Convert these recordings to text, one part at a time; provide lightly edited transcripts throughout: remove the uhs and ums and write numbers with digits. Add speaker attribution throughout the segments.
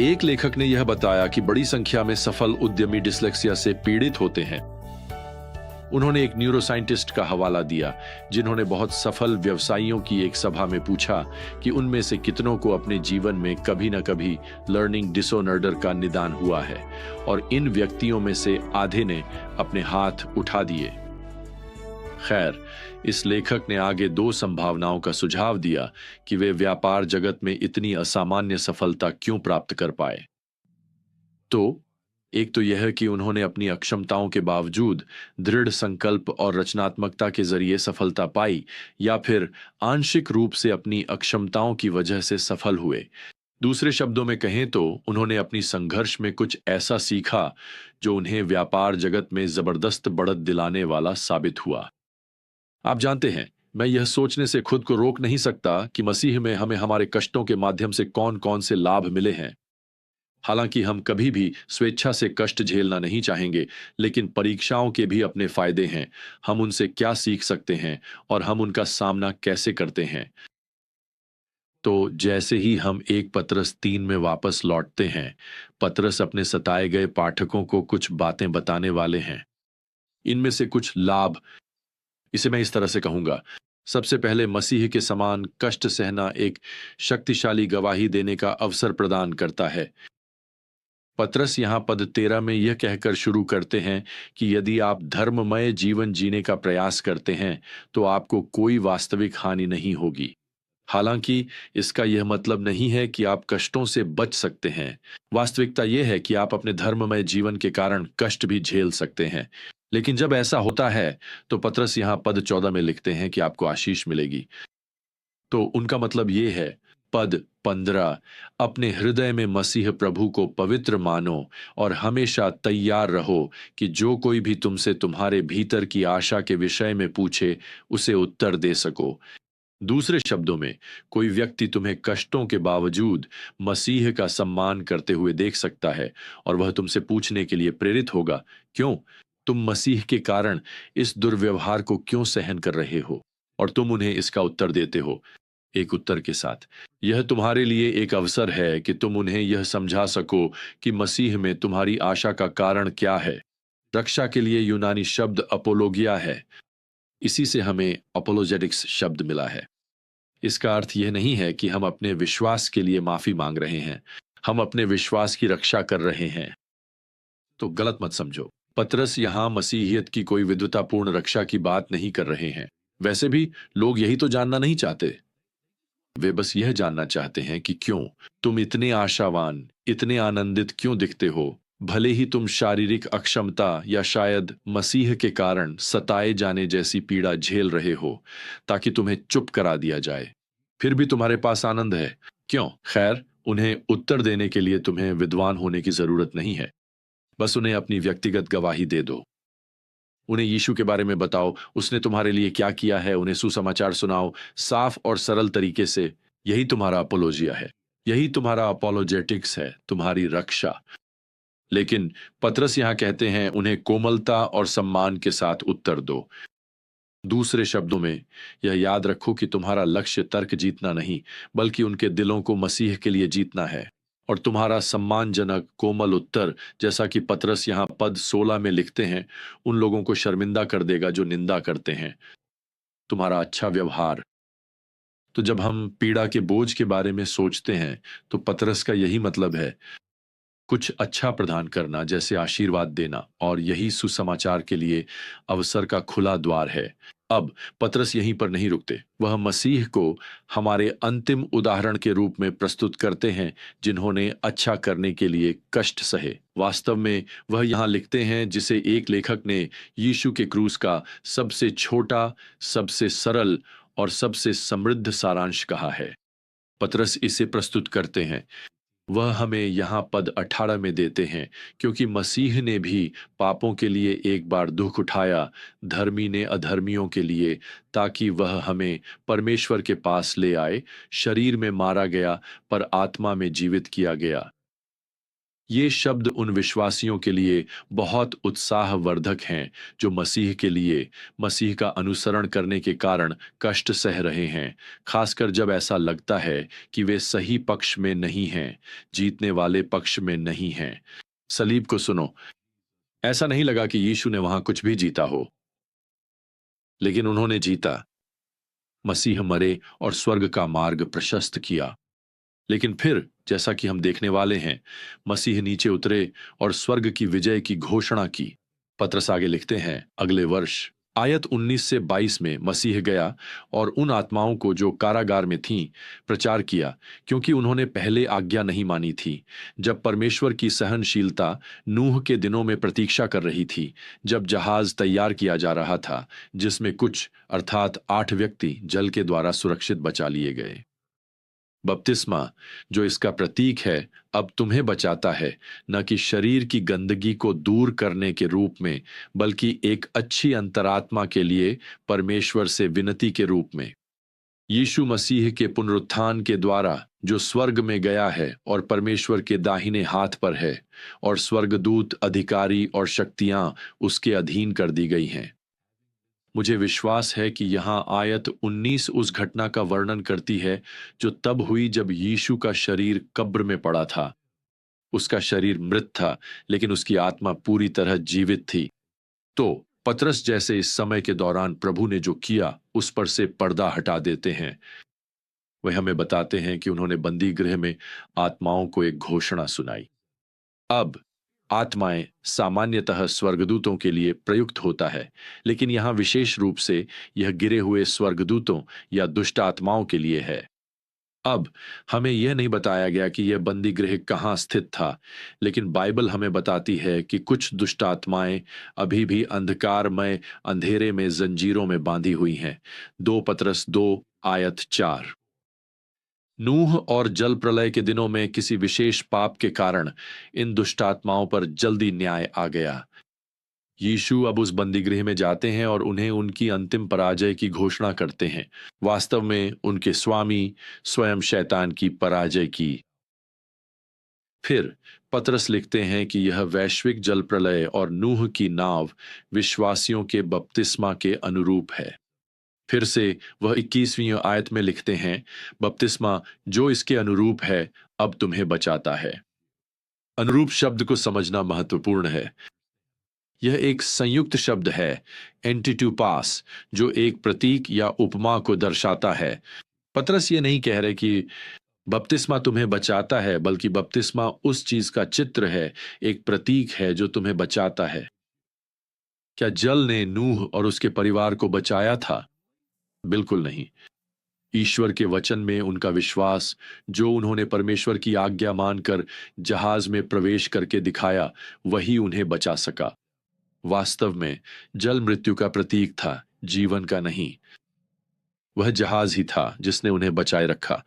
Speaker 1: एक लेखक ने यह बताया कि बड़ी संख्या में सफल उद्यमी डिसलेक्सिया से पीड़ित होते हैं। उन्होंने एक न्यूरोसाइंटिस्ट का हवाला दिया जिन्होंने बहुत सफल व्यवसायियों की एक सभा में पूछा कि उनमें से कितनों को अपने जीवन में कभी न कभी लर्निंग डिसऑर्डर का निदान हुआ है, और इन व्यक्तियों में से आधे ने अपने हाथ उठा दिए। खैर, इस लेखक ने आगे दो संभावनाओं का सुझाव दिया कि वे व्यापार जगत में इतनी असामान्य सफलता क्यों प्राप्त कर पाए। तो एक तो यह कि उन्होंने अपनी अक्षमताओं के बावजूद दृढ़ संकल्प और रचनात्मकता के जरिए सफलता पाई, या फिर आंशिक रूप से अपनी अक्षमताओं की वजह से सफल हुए। दूसरे शब्दों में कहें तो उन्होंने अपनी संघर्ष में कुछ ऐसा सीखा जो उन्हें व्यापार जगत में जबरदस्त बढ़त दिलाने वाला साबित हुआ। आप जानते हैं, मैं यह सोचने से खुद को रोक नहीं सकता कि मसीह में हमें हमारे कष्टों के माध्यम से कौन कौन से लाभ मिले हैं। हालांकि हम कभी भी स्वेच्छा से कष्ट झेलना नहीं चाहेंगे, लेकिन परीक्षाओं के भी अपने फायदे हैं। हम उनसे क्या सीख सकते हैं और हम उनका सामना कैसे करते हैं। तो जैसे ही हम 1 पतरस 3 में वापस लौटते हैं, पतरस अपने सताए गए पाठकों को कुछ बातें बताने वाले हैं। इनमें से कुछ लाभ, इसे मैं इस तरह से कहूंगा। सबसे पहले, मसीह के समान कष्ट सहना एक शक्तिशाली गवाही देने का अवसर प्रदान करता है। पतरस यहां पद 13 में यह कहकर शुरू करते हैं कि यदि आप धर्ममय जीवन जीने का प्रयास करते हैं तो आपको कोई वास्तविक हानि नहीं होगी। हालांकि इसका यह मतलब नहीं है कि आप कष्टों से बच सकते हैं। वास्तविकता यह है कि आप अपने धर्ममय जीवन के कारण कष्ट भी झेल सकते हैं। लेकिन जब ऐसा होता है तो पतरस यहां पद 14 में लिखते हैं कि आपको आशीष मिलेगी। तो उनका मतलब ये है, पद 15, अपने हृदय में मसीह प्रभु को पवित्र मानो और हमेशा तैयार रहो कि जो कोई भी तुमसे तुम्हारे भीतर की आशा के विषय में पूछे उसे उत्तर दे सको। दूसरे शब्दों में, कोई व्यक्ति तुम्हें कष्टों के बावजूद मसीह का सम्मान करते हुए देख सकता है और वह तुमसे पूछने के लिए प्रेरित होगा, क्यों तुम मसीह के कारण इस दुर्व्यवहार को क्यों सहन कर रहे हो, और तुम उन्हें इसका उत्तर देते हो एक उत्तर के साथ। यह तुम्हारे लिए एक अवसर है कि तुम उन्हें यह समझा सको कि मसीह में तुम्हारी आशा का कारण क्या है। रक्षा के लिए यूनानी शब्द अपोलोगिया है। इसी से हमें अपोलोजेटिक्स शब्द मिला है। इसका अर्थ यह नहीं है कि हम अपने विश्वास के लिए माफी मांग रहे हैं, हम अपने विश्वास की रक्षा कर रहे हैं। तो गलत मत समझो, पतरस यहां मसीहियत की कोई विद्वतापूर्ण रक्षा की बात नहीं कर रहे हैं। वैसे भी लोग यही तो जानना नहीं चाहते। वे बस यह जानना चाहते हैं कि क्यों तुम इतने आशावान, इतने आनंदित क्यों दिखते हो, भले ही तुम शारीरिक अक्षमता या शायद मसीह के कारण सताए जाने जैसी पीड़ा झेल रहे हो, ताकि तुम्हें चुप करा दिया जाए। फिर भी तुम्हारे पास आनंद है, क्यों? खैर, उन्हें उत्तर देने के लिए तुम्हें विद्वान होने की जरूरत नहीं है। बस उन्हें अपनी व्यक्तिगत गवाही दे दो। उन्हें यीशु के बारे में बताओ, उसने तुम्हारे लिए क्या किया है। उन्हें सुसमाचार सुनाओ, साफ और सरल तरीके से। यही तुम्हारा अपोलोजिया है, यही तुम्हारा अपोलोजेटिक्स है, तुम्हारी रक्षा। लेकिन पतरस यहां कहते हैं, उन्हें कोमलता और सम्मान के साथ उत्तर दो। दूसरे शब्दों में, यह याद रखो कि तुम्हारा लक्ष्य तर्क जीतना नहीं, बल्कि उनके दिलों को मसीह के लिए जीतना है। और तुम्हारा सम्मानजनक कोमल उत्तर, जैसा कि पतरस यहां पद 16 में लिखते हैं, उन लोगों को शर्मिंदा कर देगा जो निंदा करते हैं। तुम्हारा अच्छा व्यवहार। तो जब हम पीड़ा के बोझ के बारे में सोचते हैं तो पतरस का यही मतलब है, कुछ अच्छा प्रदान करना, जैसे आशीर्वाद देना, और यही सुसमाचार के लिए अवसर का खुला द्वार है। अब पतरस यहीं पर नहीं रुकते, वह मसीह को हमारे अंतिम उदाहरण के रूप में प्रस्तुत करते हैं जिन्होंने अच्छा करने के लिए कष्ट सहे। वास्तव में वह यहां लिखते हैं जिसे एक लेखक ने यीशु के क्रूस का सबसे छोटा, सबसे सरल और सबसे समृद्ध सारांश कहा है। पतरस इसे प्रस्तुत करते हैं, वह हमें यहाँ पद 18 में देते हैं, क्योंकि मसीह ने भी पापों के लिए एक बार दुख उठाया, धर्मी ने अधर्मियों के लिए, ताकि वह हमें परमेश्वर के पास ले आए। शरीर में मारा गया पर आत्मा में जीवित किया गया। ये शब्द उन विश्वासियों के लिए बहुत उत्साहवर्धक हैं जो मसीह के लिए, मसीह का अनुसरण करने के कारण कष्ट सह रहे हैं, खासकर जब ऐसा लगता है कि वे सही पक्ष में नहीं हैं, जीतने वाले पक्ष में नहीं हैं। सलीब को सुनो, ऐसा नहीं लगा कि यीशु ने वहां कुछ भी जीता हो, लेकिन उन्होंने जीता। मसीह मरे और स्वर्ग का मार्ग प्रशस्त किया। लेकिन फिर, जैसा कि हम देखने वाले हैं, मसीह नीचे उतरे और स्वर्ग की विजय की घोषणा की। पतरस आगे लिखते हैं, अगले वर्ष आयत 19 से 22 में मसीह गया और उन आत्माओं को जो कारागार में थीं प्रचार किया, क्योंकि उन्होंने पहले आज्ञा नहीं मानी थी, जब परमेश्वर की सहनशीलता नूह के दिनों में प्रतीक्षा कर रही थी, जब जहाज तैयार किया जा रहा था, जिसमें कुछ अर्थात 8 व्यक्ति जल के द्वारा सुरक्षित बचा लिए गए। बपतिस्मा, जो इसका प्रतीक है, अब तुम्हें बचाता है, न कि शरीर की गंदगी को दूर करने के रूप में, बल्कि एक अच्छी अंतरात्मा के लिए परमेश्वर से विनती के रूप में। यीशु मसीह के पुनरुत्थान के द्वारा जो स्वर्ग में गया है और परमेश्वर के दाहिने हाथ पर है, और स्वर्गदूत, अधिकारी और शक्तियां उसके अधीन कर दी गई हैं। मुझे विश्वास है कि यहाँ आयत 19 उस घटना का वर्णन करती है जो तब हुई जब यीशु का शरीर कब्र में पड़ा था। उसका शरीर मृत था, लेकिन उसकी आत्मा पूरी तरह जीवित थी। तो पतरस जैसे इस समय के दौरान प्रभु ने जो किया, उस पर से पर्दा हटा देते हैं। वे हमें बताते हैं कि उन्होंने बंदी गृह में आत्माओं को एक घोषणा सुनाई। अब आत्माएं सामान्यतः स्वर्गदूतों के लिए प्रयुक्त होता है, लेकिन यहां विशेष रूप से यह गिरे हुए स्वर्गदूतों या दुष्ट आत्माओं के लिए है। अब हमें यह नहीं बताया गया कि यह बंदी गृह कहां स्थित था, लेकिन बाइबल हमें बताती है कि कुछ दुष्ट आत्माएं अभी भी अंधकारमय अंधेरे में जंजीरों में बांधी हुई हैं। 2 पतरस 2 आयत 4। नूह और जल प्रलय के दिनों में किसी विशेष पाप के कारण इन दुष्टात्माओं पर जल्दी न्याय आ गया। यीशु अब उस बंदीगृह में जाते हैं और उन्हें उनकी अंतिम पराजय की घोषणा करते हैं। वास्तव में उनके स्वामी स्वयं शैतान की पराजय की। फिर पतरस लिखते हैं कि यह वैश्विक जल प्रलय और नूह की नाव विश्वासियों के बपतिस्मा के अनुरूप है। फिर से वह 21वीं आयत में लिखते हैं, बपतिस्मा जो इसके अनुरूप है, अब तुम्हें बचाता है। अनुरूप शब्द को समझना महत्वपूर्ण है। यह एक संयुक्त शब्द है, एंटिट्यूपास, जो एक प्रतीक या उपमा को दर्शाता है। पतरस ये नहीं कह रहे कि बपतिस्मा तुम्हें बचाता है, बल्कि बपतिस्मा उस चीज का चित्र है, एक प्रतीक है जो तुम्हें बचाता है। क्या जल ने नूह और उसके परिवार को बचाया था? बिल्कुल नहीं। ईश्वर के वचन में उनका विश्वास, जो उन्होंने परमेश्वर की आज्ञा मानकर जहाज में प्रवेश करके दिखाया, वही उन्हें बचा सका। वास्तव में जल मृत्यु का प्रतीक था, जीवन का नहीं। वह जहाज ही था जिसने उन्हें बचाए रखा,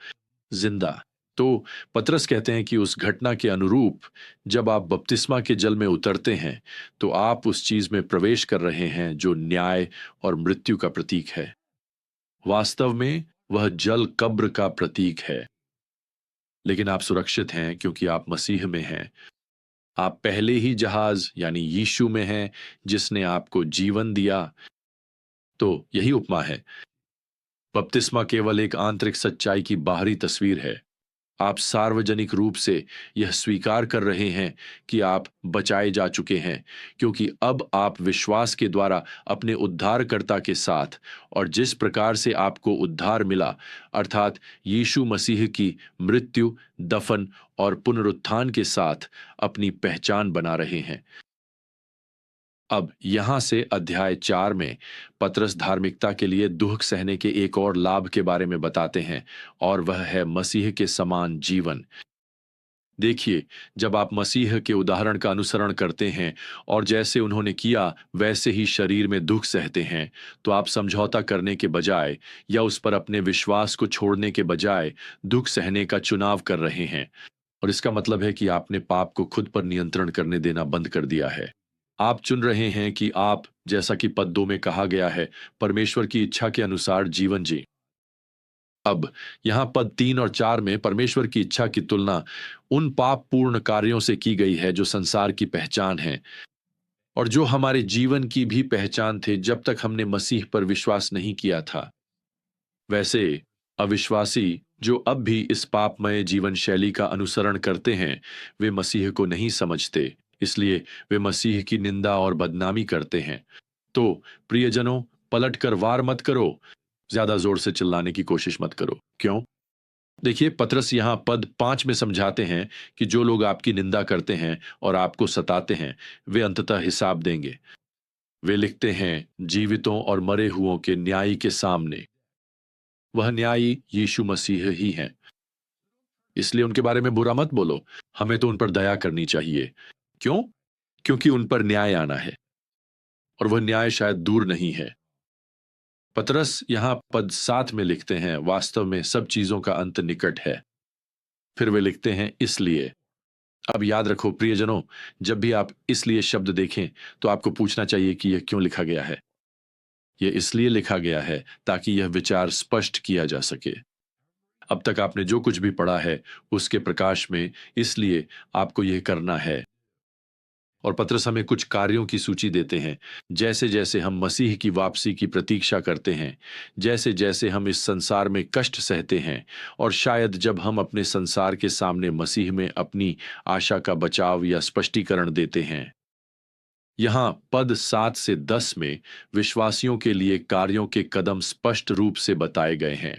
Speaker 1: जिंदा। तो पतरस कहते हैं कि उस घटना के अनुरूप जब आप बपतिस्मा के जल में उतरते हैं, तो आप उस चीज में प्रवेश कर रहे हैं जो न्याय और मृत्यु का प्रतीक है। वास्तव में वह जल कब्र का प्रतीक है, लेकिन आप सुरक्षित हैं क्योंकि आप मसीह में हैं। आप पहले ही जहाज यानी यीशु में हैं, जिसने आपको जीवन दिया। तो यही उपमा है। बपतिस्मा केवल एक आंतरिक सच्चाई की बाहरी तस्वीर है। आप सार्वजनिक रूप से यह स्वीकार कर रहे हैं कि आप बचाए जा चुके हैं, क्योंकि अब आप विश्वास के द्वारा अपने उद्धारकर्ता के साथ और जिस प्रकार से आपको उद्धार मिला, अर्थात यीशु मसीह की मृत्यु, दफन और पुनरुत्थान के साथ अपनी पहचान बना रहे हैं। अब यहां से अध्याय 4 में पतरस धार्मिकता के लिए दुख सहने के एक और लाभ के बारे में बताते हैं, और वह है मसीह के समान जीवन। देखिए, जब आप मसीह के उदाहरण का अनुसरण करते हैं और जैसे उन्होंने किया वैसे ही शरीर में दुख सहते हैं, तो आप समझौता करने के बजाय या उस पर अपने विश्वास को छोड़ने के बजाय दुख सहने का चुनाव कर रहे हैं। और इसका मतलब है कि आपने पाप को खुद पर नियंत्रण करने देना बंद कर दिया है। आप चुन रहे हैं कि आप, जैसा कि पद 2 में कहा गया है, परमेश्वर की इच्छा के अनुसार जीवन जी। अब यहां पद 3 और 4 में परमेश्वर की इच्छा की तुलना उन पाप पूर्ण कार्यों से की गई है जो संसार की पहचान है और जो हमारे जीवन की भी पहचान थे जब तक हमने मसीह पर विश्वास नहीं किया था। वैसे अविश्वासी जो अब भी इस पापमय जीवन शैली का अनुसरण करते हैं, वे मसीह को नहीं समझते, इसलिए वे मसीह की निंदा और बदनामी करते हैं। तो प्रियजनों, पलटकर वार मत करो, ज्यादा जोर से चिल्लाने की कोशिश मत करो। क्यों? देखिए, पतरस यहां पद 5 में समझाते हैं कि जो लोग आपकी निंदा करते हैं और आपको सताते हैं, वे अंततः हिसाब देंगे। वे लिखते हैं, जीवितों और मरे हुओं के न्यायी के सामने। वह न्यायी यीशु मसीह ही हैं। इसलिए उनके बारे में बुरा मत बोलो। हमें तो उन पर दया करनी चाहिए। क्यों? क्योंकि उन पर न्याय आना है और वह न्याय शायद दूर नहीं है। पतरस यहां पद 7 में लिखते हैं, वास्तव में सब चीजों का अंत निकट है। फिर वे लिखते हैं, इसलिए। अब याद रखो प्रियजनों, जब भी आप इसलिए शब्द देखें तो आपको पूछना चाहिए कि यह क्यों लिखा गया है। यह इसलिए लिखा गया है ताकि यह विचार स्पष्ट किया जा सके। अब तक आपने जो कुछ भी पढ़ा है उसके प्रकाश में इसलिए आपको यह करना है। और पतरस हमें कुछ कार्यों की सूची देते हैं। जैसे जैसे हम मसीह की वापसी की प्रतीक्षा करते हैं, जैसे जैसे हम इस संसार में कष्ट सहते हैं और शायद जब हम अपने संसार के सामने मसीह में अपनी आशा का बचाव या स्पष्टीकरण देते हैं। यहां पद 7 से 10 में विश्वासियों के लिए कार्यों के कदम स्पष्ट रूप से बताए गए हैं।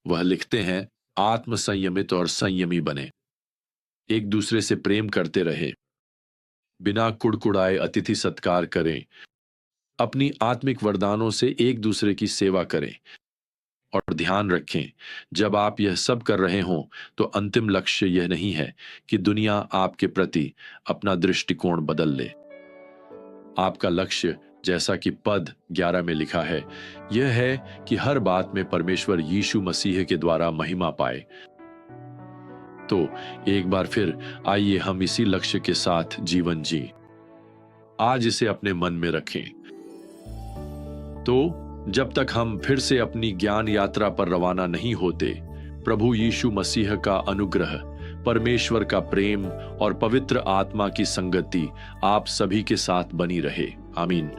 Speaker 1: वह लिखते हैं, आत्म संयमित और संयमी बने, एक दूसरे से प्रेम करते रहे, बिना कुड़कुड़ाए अतिथि सत्कार करें, अपनी आत्मिक वरदानों से एक दूसरे की सेवा करें और ध्यान रखें, जब आप यह सब कर रहे हों तो अंतिम लक्ष्य यह नहीं है कि दुनिया आपके प्रति अपना दृष्टिकोण बदल ले। आपका लक्ष्य, जैसा कि पद 11 में लिखा है, यह है कि हर बात में परमेश्वर यीशु मसीह के द्वारा महिमा पाए। तो एक बार फिर आइए हम इसी लक्ष्य के साथ जीवन जी। आज इसे अपने मन में रखें। तो जब तक हम फिर से अपनी ज्ञान यात्रा पर रवाना नहीं होते, प्रभु यीशु मसीह का अनुग्रह, परमेश्वर का प्रेम और पवित्र आत्मा की संगति आप सभी के साथ बनी रहे। आमीन।